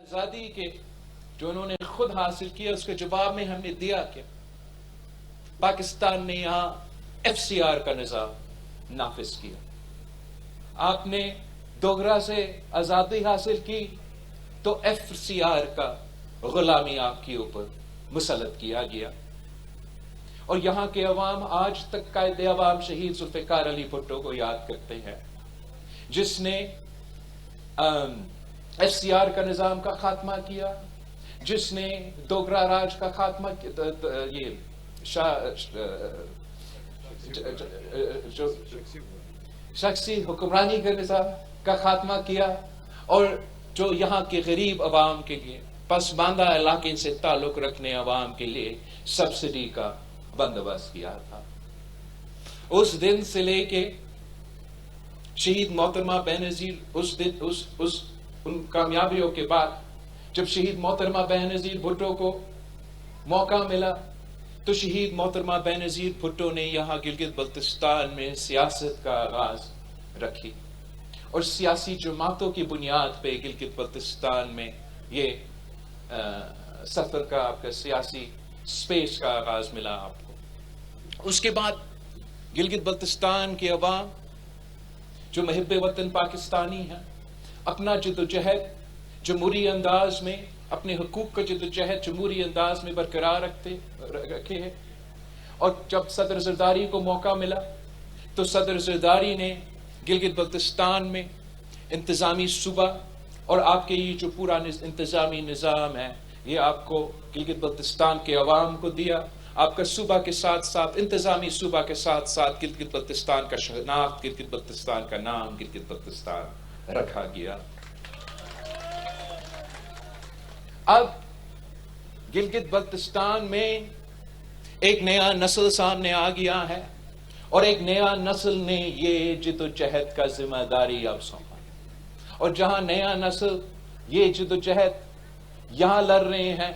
آزادی کے جو انہوں نے خود حاصل کیا اس کے جواب میں ہم نے دیا کہ پاکستان نے یہاں ایف سی آر کا نظام نافذ کیا. آپ نے ڈوگرا سے آزادی حاصل کی تو ایف سی آر کا غلامی آپ کے اوپر مسلط کیا گیا. اور یہاں کے عوام آج تک قائد عوام شہید ذوالفقار علی بھٹو کو یاد کرتے ہیں جس نے ایف سی آر کا نظام کا خاتمہ کیا, جس نے ڈوگرا راج کا خاتمہ یہ شخصی حکمرانی کا نظام کا خاتمہ کیا, اور جو یہاں کے غریب عوام کے لیے پسماندہ علاقے سے تعلق رکھنے عوام کے لیے سبسڈی کا بندوبست کیا تھا. اس دن سے لے کے شہید محترمہ بینظیر ان کامیابیوں کے بعد جب شہید محترمہ بینظیر بھٹو کو موقع ملا تو شہید محترمہ بینظیر بھٹو نے یہاں گلگت بلتستان میں سیاست کا آغاز رکھی, اور سیاسی جماعتوں کی بنیاد پہ گلگت بلتستان میں یہ سفر کا آپ کا سیاسی سپیس کا آغاز ملا آپ کو. اس کے بعد گلگت بلتستان کے عوام جو محب وطن پاکستانی ہیں اپنا جدوجہد جمہوری انداز میں, اپنے حقوق کا جدوجہد جمہوری انداز میں برقرار رکھے ہیں. اور جب صدر زرداری کو موقع ملا تو صدر زرداری نے گلگت بلتستان میں انتظامی صوبہ اور آپ کے یہ جو پورا انتظامی نظام ہے یہ آپ کو گلگت بلتستان کے عوام کو دیا. آپ کا صوبہ کے ساتھ ساتھ انتظامی صوبہ کے ساتھ ساتھ گلگت بلتستان کا شناخت, گلگت بلتستان کا نام گلگت بلتستان رکھا گیا. اب گلگت بلتستان میں ایک نیا نسل سامنے آ گیا ہے, اور ایک نیا نسل نے یہ جدوجہد کا ذمہ داری اب سونپا, اور جہاں نیا نسل یہ جدوجہد یہاں لڑ رہے ہیں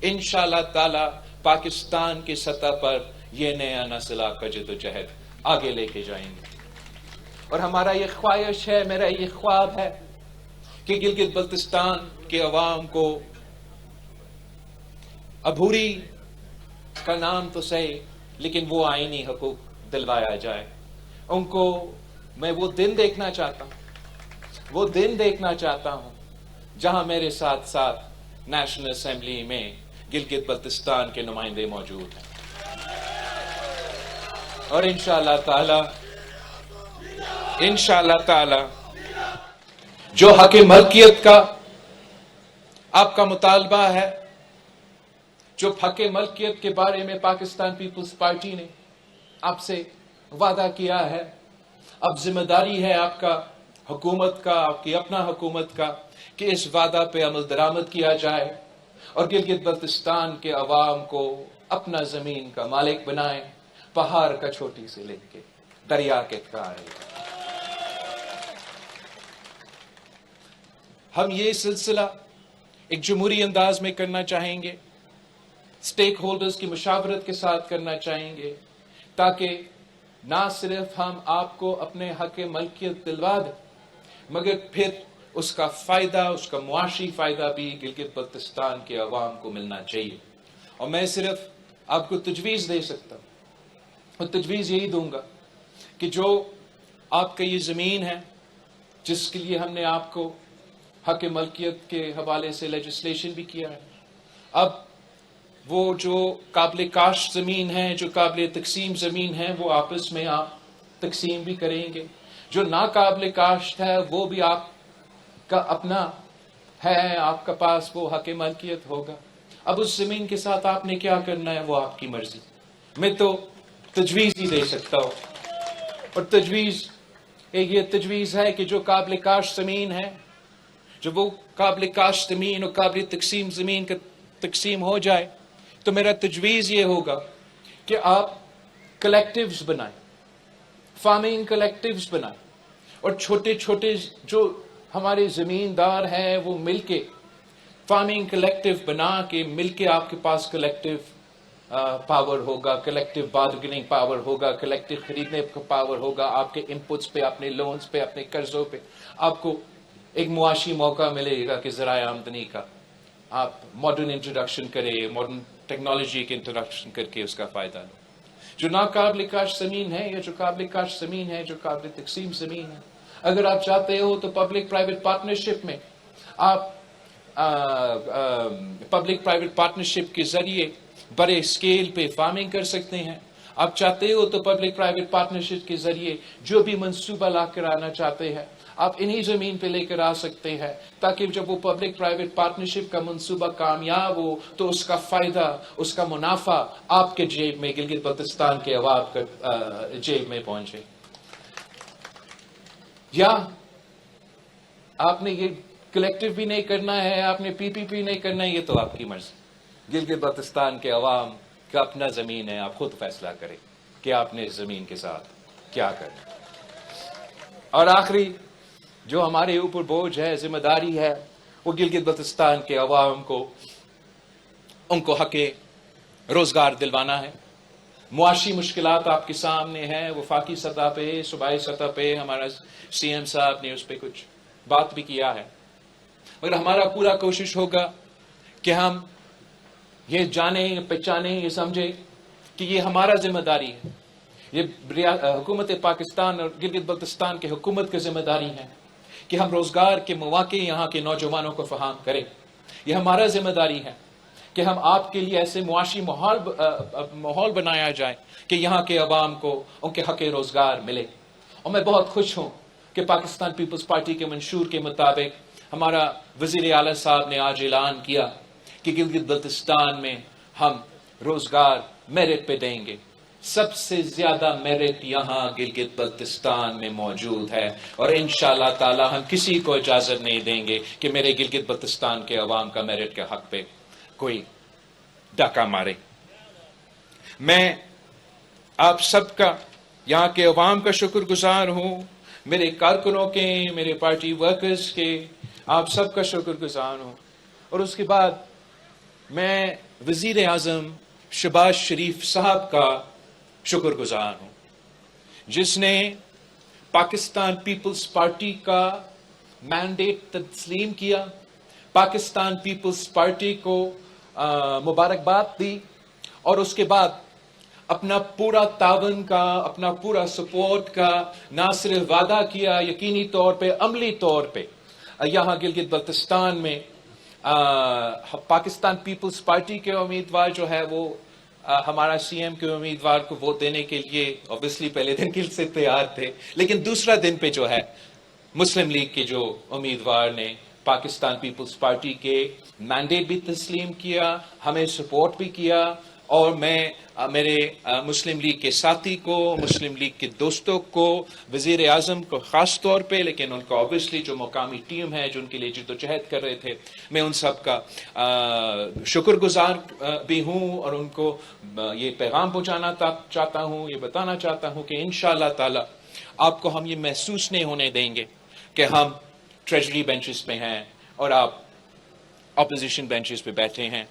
انشاءاللہ تعالی پاکستان کی سطح پر یہ نیا نسل آپ کا جدوجہد آگے لے کے جائیں گے. اور ہمارا یہ خواہش ہے, میرا یہ خواب ہے کہ گلگت بلتستان کے عوام کو عبوری کا نام تو صحیح لیکن وہ آئینی حقوق دلوایا جائے. ان کو میں وہ دن دیکھنا چاہتا ہوں جہاں میرے ساتھ ساتھ نیشنل اسمبلی میں گلگت بلتستان کے نمائندے موجود ہیں, اور انشاءاللہ تعالی جو حق ملکیت کا آپ کا مطالبہ ہے, جو حق ملکیت کے بارے میں پاکستان پیپلز پارٹی نے آپ سے وعدہ کیا ہے, اب ذمہ داری ہے آپ کا حکومت کا, آپ کی اپنا حکومت کا کہ اس وعدہ پہ عمل درآمد کیا جائے اور گلگت بلتستان کے عوام کو اپنا زمین کا مالک بنائیں, پہاڑ کا چھوٹی سے لے کے دریا کے کنارے. ہم یہ سلسلہ ایک جمہوری انداز میں کرنا چاہیں گے, سٹیک ہولڈرز کی مشاورت کے ساتھ کرنا چاہیں گے, تاکہ نہ صرف ہم آپ کو اپنے حق ملکیت دلوا دیں مگر پھر اس کا فائدہ, اس کا معاشی فائدہ بھی گلگت بلتستان کے عوام کو ملنا چاہیے. اور میں صرف آپ کو تجویز دے سکتا ہوں, اور تجویز یہی دوں گا کہ جو آپ کا یہ زمین ہے جس کے لیے ہم نے آپ کو حق ملکیت کے حوالے سے لیجسلیشن بھی کیا ہے, اب وہ جو قابل کاشت زمین ہے, جو قابل تقسیم زمین ہے, وہ آپس میں آپ تقسیم بھی کریں گے. جو ناقابل کاشت ہے وہ بھی آپ کا اپنا ہے, آپ کا پاس وہ حق ملکیت ہوگا. اب اس زمین کے ساتھ آپ نے کیا کرنا ہے وہ آپ کی مرضی. میں تو تجویز ہی دے سکتا ہوں, اور تجویز یہ تجویز ہے کہ جو قابل کاشت زمین ہے, جو وہ قابل کاشت زمین اور قابل تقسیم زمین کا تقسیم ہو جائے تو میرا تجویز یہ ہوگا کہ آپ کلیکٹیوز بنائیں, فارمنگ کلیکٹیوز بنائیں, اور چھوٹے چھوٹے جو ہمارے زمیندار ہیں وہ مل کے فارمنگ کلیکٹیو بنا کے مل کے آپ کے پاس کلیکٹیو پاور ہوگا, کلیکٹیو بارگننگ پاور ہوگا, کلیکٹیو خریدنے کا پاور ہوگا. آپ کے انپٹس پہ, اپنے لونز پہ, اپنے قرضوں پہ آپ کو ایک معاشی موقع ملے گا کہ ذرائع آمدنی کا آپ ماڈرن انٹروڈکشن کریں، ماڈرن ٹیکنالوجی کے انٹروڈکشن کر کے اس کا فائدہ لو. جو ناقابل کاشت زمین ہے یا جو قابل کاشت زمین ہے، جو قابل تقسیم زمین ہے، اگر آپ چاہتے ہو تو پبلک پرائیویٹ پارٹنرشپ میں آپ پبلک پرائیویٹ پارٹنرشپ کے ذریعے بڑے اسکیل پہ فارمنگ کر سکتے ہیں. آپ چاہتے ہو تو پبلک پرائیویٹ پارٹنرشپ کے ذریعے جو بھی منصوبہ لا کر آنا چاہتے ہیں آپ انہی زمین پہ لے کر آ سکتے ہیں، تاکہ جب وہ پبلک پرائیویٹ پارٹنرشپ کا منصوبہ کامیاب ہو تو اس کا فائدہ، اس کا منافع آپ کے جیب میں، گلگت بلتستان کے عوام کے جیب میں پہنچے. یا آپ نے یہ کلیکٹیو بھی نہیں کرنا ہے، آپ نے پی پی پی نہیں کرنا ہے، یہ تو آپ کی مرضی. گلگت بلتستان کے عوام کا اپنا زمین ہے، آپ خود فیصلہ کریں کہ آپ نے اس زمین کے ساتھ کیا کرنا. اور آخری جو ہمارے اوپر بوجھ ہے، ذمہ داری ہے، وہ گلگت بلتستان کے عوام کو ان کو حق روزگار دلوانا ہے. معاشی مشکلات آپ کے سامنے ہیں، وفاقی سطح پہ، صوبائی سطح پہ ہمارا سی ایم صاحب نے اس پہ کچھ بات بھی کیا ہے، مگر ہمارا پورا کوشش ہوگا کہ ہم یہ جانیں، پہچانیں، یہ سمجھیں کہ یہ ہمارا ذمہ داری ہے، یہ حکومت پاکستان اور گلگت بلتستان کے حکومت کی ذمہ داری ہے کہ ہم روزگار کے مواقع یہاں کے نوجوانوں کو فراہم کریں. یہ ہمارا ذمہ داری ہے کہ ہم آپ کے لیے ایسے معاشی ماحول بنایا جائے کہ یہاں کے عوام کو ان کے حق روزگار ملے. اور میں بہت خوش ہوں کہ پاکستان پیپلز پارٹی کے منشور کے مطابق ہمارا وزیر اعلیٰ صاحب نے آج اعلان کیا کہ گلگت بلتستان میں ہم روزگار میرٹ پہ دیں گے. سب سے زیادہ میرٹ یہاں گلگت بلتستان میں موجود ہے، اور انشاءاللہ تعالی ہم کسی کو اجازت نہیں دیں گے کہ میرے گلگت بلتستان کے عوام کا میرٹ کے حق پہ کوئی ڈاکہ مارے. میں آپ سب کا، یہاں کے عوام کا شکر گزار ہوں، میرے کارکنوں کے، میرے پارٹی ورکرز کے، آپ سب کا شکر گزار ہوں. اور اس کے بعد میں وزیر اعظم شہباز شریف صاحب کا شکر گزار ہوں، جس نے پاکستان پیپلز پارٹی کا مینڈیٹ تسلیم کیا، پاکستان پیپلز پارٹی کو مبارکباد دی، اور اس کے بعد اپنا پورا تعاون کا، اپنا پورا سپورٹ کا نہ صرف وعدہ کیا، یقینی طور پہ، عملی طور پہ یہاں گلگت بلتستان میں پاکستان پیپلز پارٹی کے امیدوار جو ہے وہ ہمارا سی ایم کے امیدوار کو ووٹ دینے کے لیے اوبیسلی پہلے دن کے سے تیار تھے، لیکن دوسرا دن پہ جو ہے مسلم لیگ کے جو امیدوار نے پاکستان پیپلز پارٹی کے مینڈیٹ بھی تسلیم کیا، ہمیں سپورٹ بھی کیا. اور میں میرے مسلم لیگ کے ساتھی کو، مسلم لیگ کے دوستوں کو، وزیر اعظم کو خاص طور پہ، لیکن ان کو اوبیسلی جو مقامی ٹیم ہے جو ان کے لیے جدوجہد کر رہے تھے، میں ان سب کا شکر گزار بھی ہوں، اور ان کو یہ پیغام پہنچانا چاہتا ہوں، یہ بتانا چاہتا ہوں کہ انشاءاللہ تعالی آپ کو ہم یہ محسوس نہیں ہونے دیں گے کہ ہم ٹریجری بینچز پہ ہیں اور آپ اپوزیشن بینچز پہ بیٹھے ہیں.